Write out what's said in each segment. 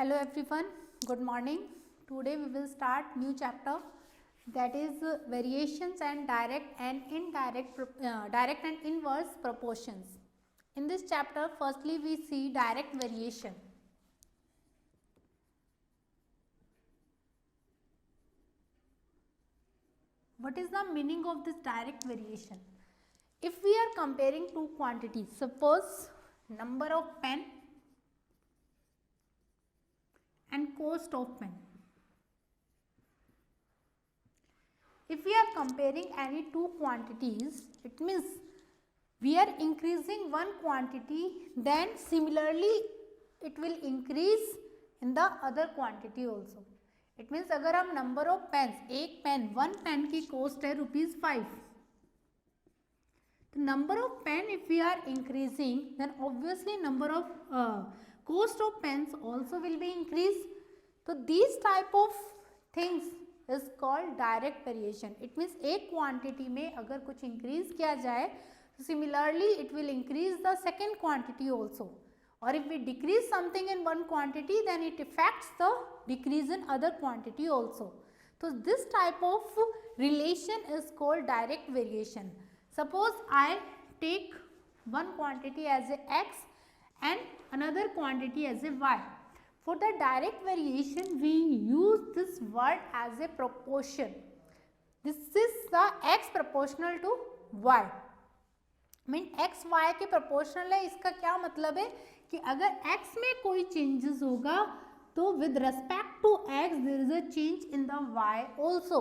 Hello everyone, good morning. Today we will start new chapter, that is variations and direct and indirect direct and inverse proportions. In this chapter, firstly we see direct variation. What is the meaning of this direct variation? If we are comparing two quantities, suppose number of pen and cost of pen. If we are comparing any two quantities, it means we are increasing one quantity, then similarly it will increase in the other quantity also. It means अगर हम number of pens, एक pen, one pen की cost है ₹5. The number of pen if we are increasing, then obviously number of cost of pens also will be increased. So these type of things is called direct variation. It means एक quantity में अगर कुछ increase किया जाए, so similarly it will increase the second quantity also. Or if we decrease something in one quantity, then it affects the decrease in other quantity also. So this type of relation is called direct variation. Suppose I take one quantity as a x and another quantity as a y. For the direct variation, we use this word as a proportion. This is the x proportional to y. Mean x y के proportional है. इसका क्या मतलब है कि अगर x में कोई चेंजेस होगा तो with respect to x there is a change in the y also.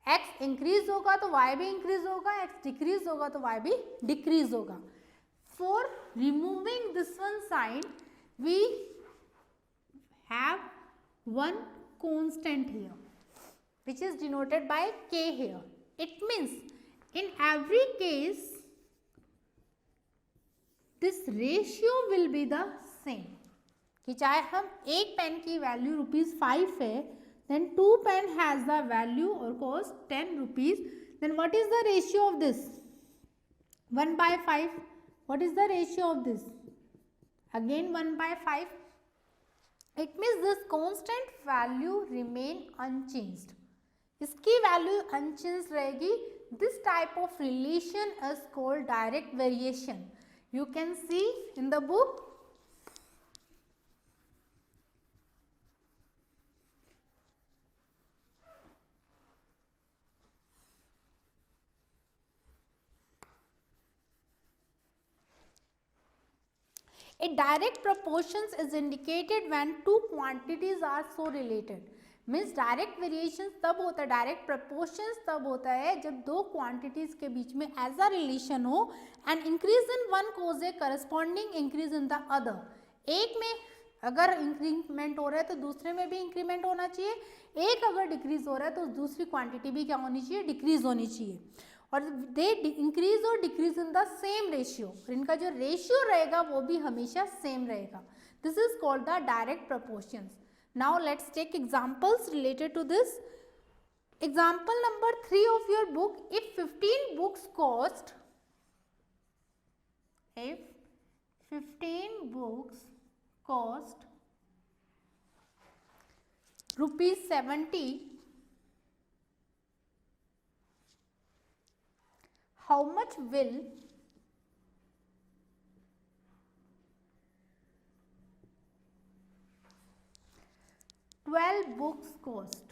x increase होगा तो y भी इंक्रीज होगा, x डिक्रीज होगा तो y भी डिक्रीज होगा. For removing this one sign we have one constant here which is denoted by k here. It means in every case this ratio will be the same. कि चाहे हम एक pen की value ₹5 है, then 2 pen has the value or cost 10 rupees, then what is the ratio of this? 1/5. What is the ratio of this? Again 1/5. It means this constant value remain unchanged. इसकी value unchanged रहेगी. This type of relation is called direct variation. You can see in the book. A direct proportions is indicated when two quantities are so related. Means direct variation तब होता है, direct proportions तब होता है जब दो quantities के बीच में एज अ रिलेशन हो and increase in one cause a corresponding increase in the other. एक में अगर इंक्रीमेंट हो रहा है तो दूसरे में भी इंक्रीमेंट होना चाहिए. एक अगर डिक्रीज हो रहा है तो दूसरी क्वांटिटी भी क्या होनी चाहिए, डिक्रीज होनी चाहिए. और दे इंक्रीज और decrease in the same ratio. इनका जो रेशियो रहेगा वो भी हमेशा सेम रहेगा. This is called the direct proportions. Now let's take examples related to this. Example number 3 of your book. If 15 books cost ₹70, how much will 12 books cost?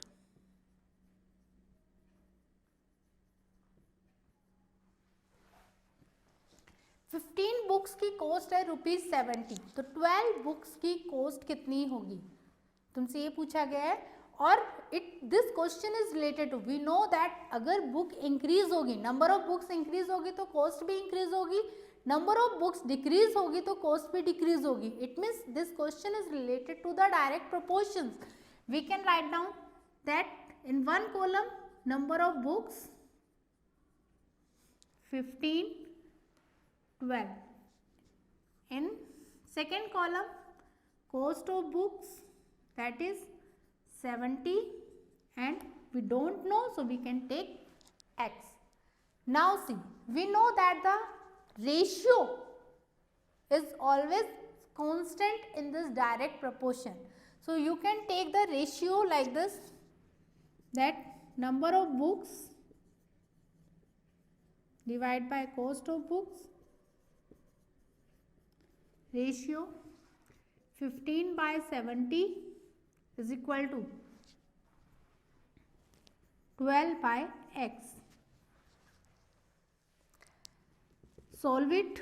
Fifteen books की cost है ₹70, तो 12 books की cost कितनी होगी, तुमसे ये पूछा गया है. और this question is related to, we know that अगर बुक इंक्रीज होगी, नंबर ऑफ बुक्स इंक्रीज होगी तो कॉस्ट भी इंक्रीज होगी, नंबर ऑफ बुक्स डिक्रीज होगी तो कॉस्ट भी डिक्रीज होगी. It means this question is related to the direct proportions. We can write down that in one column number of books 15, 12. In second column cost of books, that is 70, and we don't know, so we can take x. Now see, we know that the ratio is always constant in this direct proportion. So you can take the ratio like this, that number of books divided by cost of books, ratio 15 by 70 is equal to 12 by x. Solve it.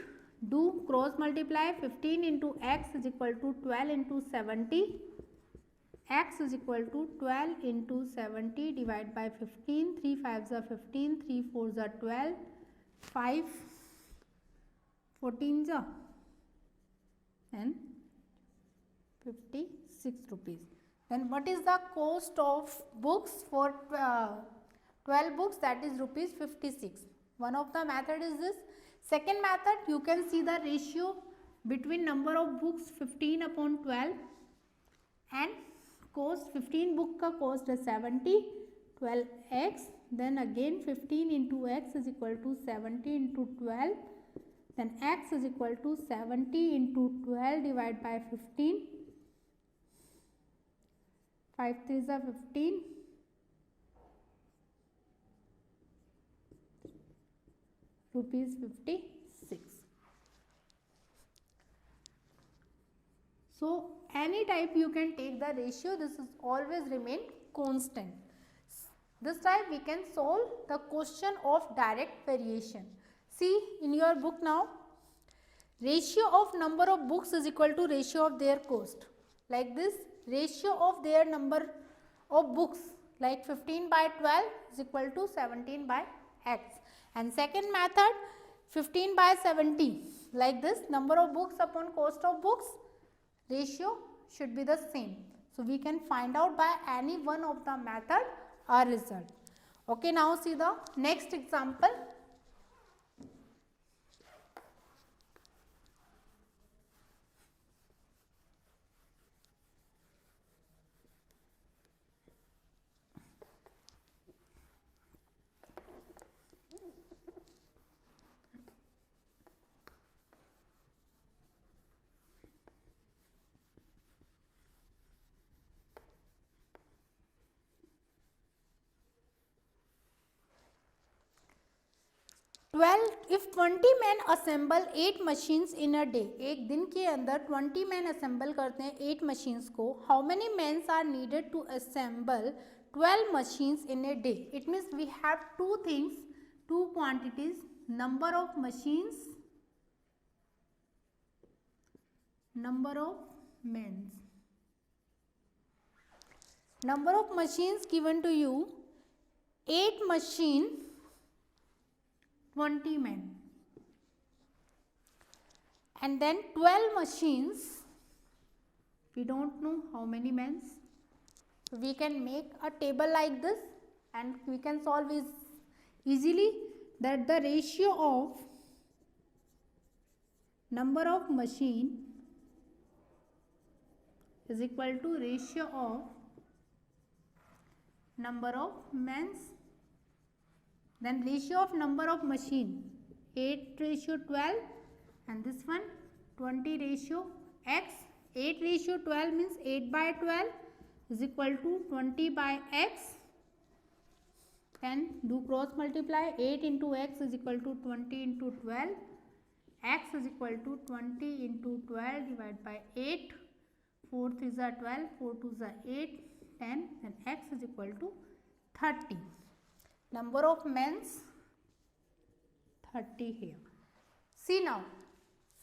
Do cross multiply. 15 into x is equal to 12 into 70. X is equal to 12 into 70 divided by 15. 3 5s are 15. 3 4s are 12. 5 14s are and 56 rupees. Then what is the cost of books for 12 books? That is rupees 56. One of the method is this. Second method, you can see the ratio between number of books 15 upon 12 and cost. 15 book का cost is 70, 12x, then again 15 into x is equal to 70 into 12, then x is equal to 70 into 12 divided by 15. 5 3s are 15. Rupees 56. So any type you can take the ratio, this is always remain constant. This type we can solve the question of direct variation. See in your book now, ratio of number of books is equal to ratio of their cost. Like this, ratio of their number of books, like 15 by 12 is equal to 17 by x. And second method, 15 by 70, like this, number of books upon cost of books, ratio should be the same. So we can find out by any one of the method our result. Okay, now see the next example. If 20 men assemble 8 machines in a day, एक दिन के अंदर 20 men assemble करते हैं 8 machines को, how many men are needed to assemble 12 machines in a day? It means we have two things, two quantities, number of machines, number of men. Number of machines given to you, 8 machine, 20 men. And then 12 machines, we don't know how many men. So we can make a table like this and we can solve it easily, that the ratio of number of machine is equal to ratio of number of men. Then ratio of number of machine, 8 ratio 12, and this one 20 ratio x. 8 ratio 12 means 8 by 12 is equal to 20 by x. And do cross multiply. 8 into x is equal to 20 into 12. X is equal to 20 into 12 divided by 8. 4 3s are 12, 4 2s are 8, 10, and x is equal to 30. Number of men's 30 here. See now,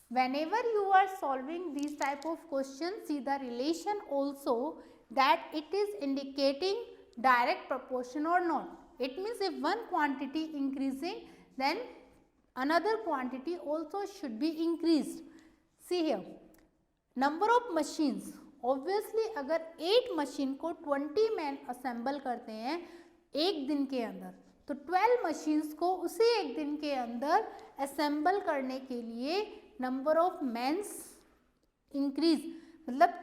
whenever you are solving these type of questions, see the relation also, that it is indicating direct proportion or not. It means if one quantity increasing, then another quantity also should be increased. See here, number of machines, obviously अगर 8 machine को 20 men assemble करते हैं एक दिन के अंदर, तो 12 machines को उसी एक दिन के अंदर assemble करने के लिए number of men increase, मतलब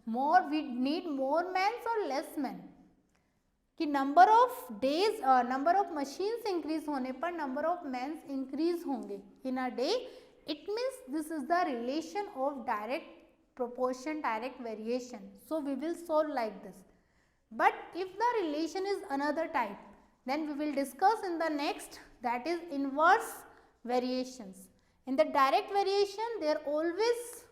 more, we need more men or less men, कि number of days, number of machines increase होने पर number of men increase होंगे in a day. It means this is the relation of direct proportion direct variation. So we will solve like this. But if the relation is another type, then we will discuss in the next, that is inverse variations. In the direct variation, there always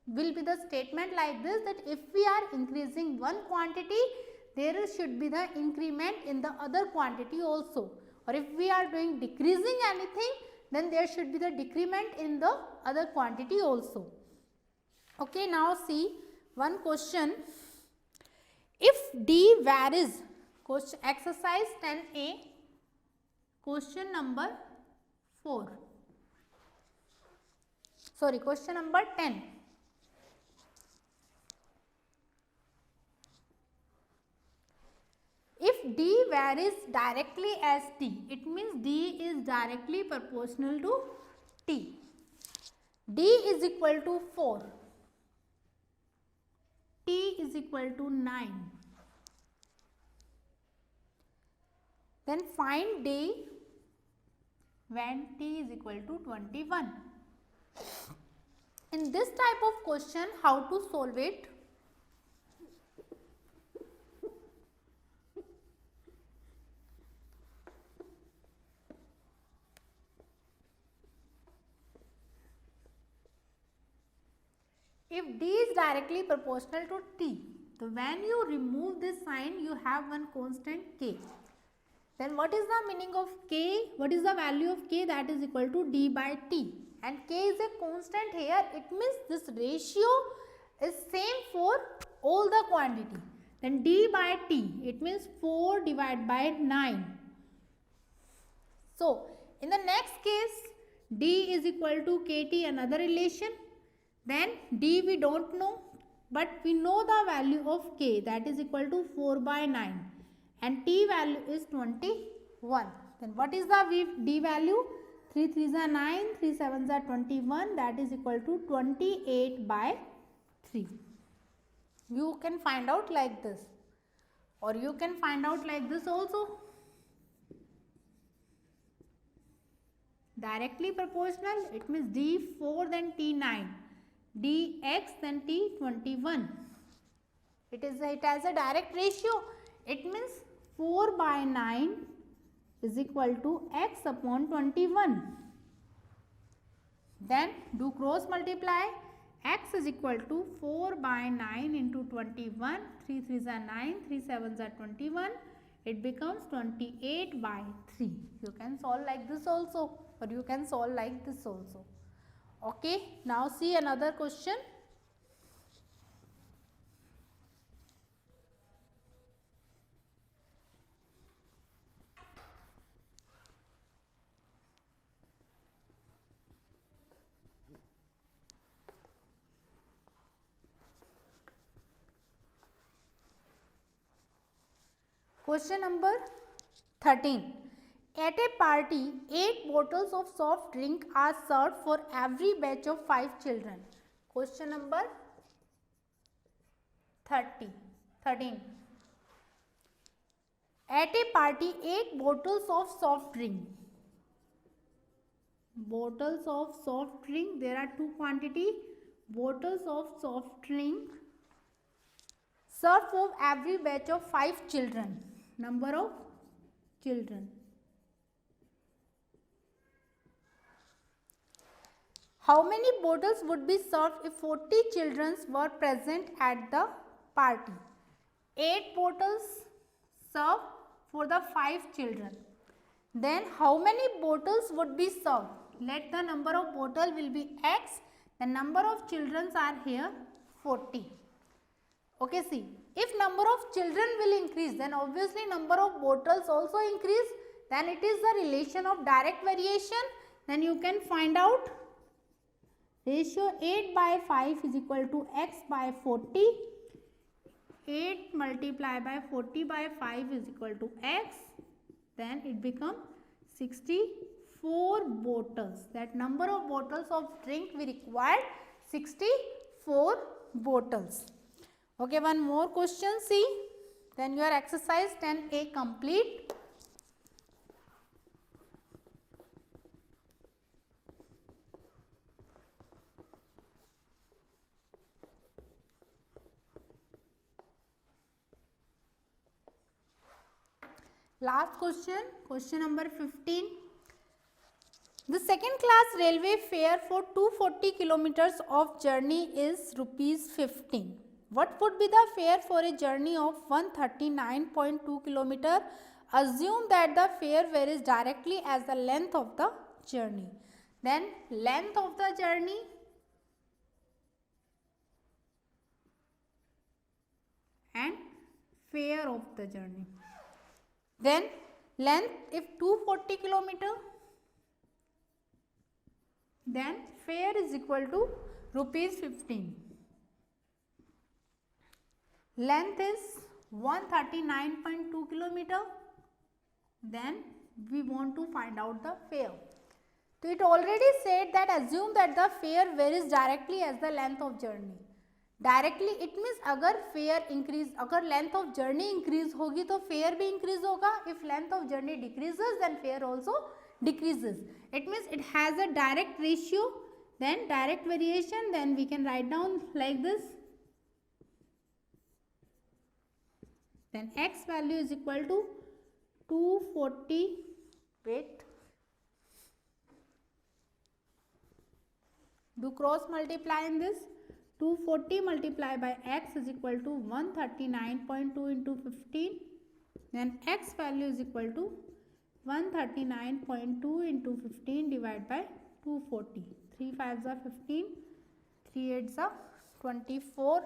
will be the statement like this, that if we are increasing one quantity, there should be the increment in the other quantity also, or if we are doing decreasing anything, then there should be the decrement in the other quantity also. Okay, now see one question. If D varies, question exercise 10A, question number 4. Sorry, question number 10. If D varies directly as T, it means D is directly proportional to T. D is equal to 4. T is equal to 9. Then find D when T is equal to 21. In this type of question, how to solve it? If D is directly proportional to T, so when you remove this sign, you have one constant K. Then what is the meaning of K? What is the value of K? That is equal to D by T. And K is a constant here. It means this ratio is same for all the quantity. Then D by T, it means 4 divided by 9. So, in the next case, D is equal to KT, another relation. Then D we don't know, but we know the value of K, that is equal to 4 by 9, and T value is 21. Then what is the D value? 3 3s are 9, 3 7s are 21, that is equal to 28 by 3. You can find out like this, or you can find out like this also. Directly proportional, it means D 4 then T 9. Dx then T 21. It has a direct ratio. It means 4 by 9 is equal to x upon 21. Then do cross multiply. X is equal to 4 by 9 into 21. 3 3s are 9, 3 7s are 21. It becomes 28 by 3. You can solve like this also, or you can solve like this also. Okay, now see another question. Question number 13. At a party, 8 bottles of soft drink are served for every batch of 5 children. Question number 13. At a party, 8 bottles of soft drink. Bottles of soft drink, there are two quantity. Bottles of soft drink served for every batch of 5 children. Number of children. How many bottles would be served if 40 children were present at the party? 8 bottles served for the 5 children. Then how many bottles would be served? Let the number of bottles will be x. The number of children are here 40. Okay, see, if number of children will increase, then obviously number of bottles also increase. Then it is the relation of direct variation. Then you can find out ratio 8 by 5 is equal to x by 40. 8 multiplied by 40 by 5 is equal to x. Then it becomes 64 bottles. That number of bottles of drink we required 64 bottles. Okay, one more question, see. Then your exercise 10A complete. Last question, question number 15. The second class railway fare for 240 kilometers of journey is rupees 15. What would be the fare for a journey of 139.2 kilometer? Assume that the fare varies directly as the length of the journey. Then length of the journey and fare of the journey. Then length, if 240 kilometer, then fare is equal to rupees 15. Length is 139.2 kilometer. Then we want to find out the fare. So it already said that assume that the fare varies directly as the length of journey. Directly it means अगर fare increase, अगर length of journey increase होगी तो fare भी increase होगा. If length of journey decreases then fare also decreases. It means it has a direct ratio, then direct variation, then we can write down like this. Then x value is equal to 240, wait, do cross multiply in this. 240 multiplied by x is equal to 139.2 into 15. Then x value is equal to 139.2 into 15 divided by 240. 3 5s are 15, 3 8s are 24.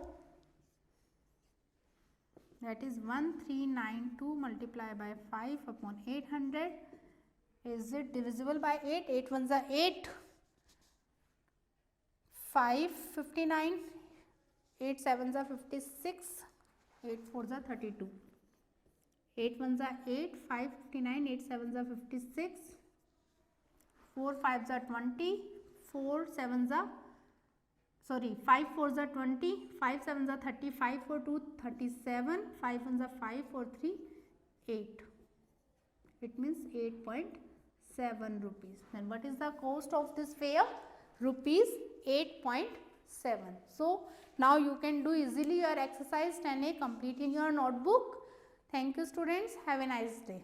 That is 1392 multiplied by 5 upon 800. Is it divisible by 8? 8 1s are 8. 5 59, 8 7s are 56, 8 4s are 32. 8 1s are 8, 5 59, 8 7s are 56, 4 5s are 20, 4 7s are, sorry, 5 4s are 20, 5 7s are 30, 5 4 2 37, 5 1s are 5 4 3 8. It means 8.7 rupees. Then what is the cost of this fare? Rupees 8.7. So now you can do easily your exercise 10A complete in your notebook. Thank you students. Have a nice day.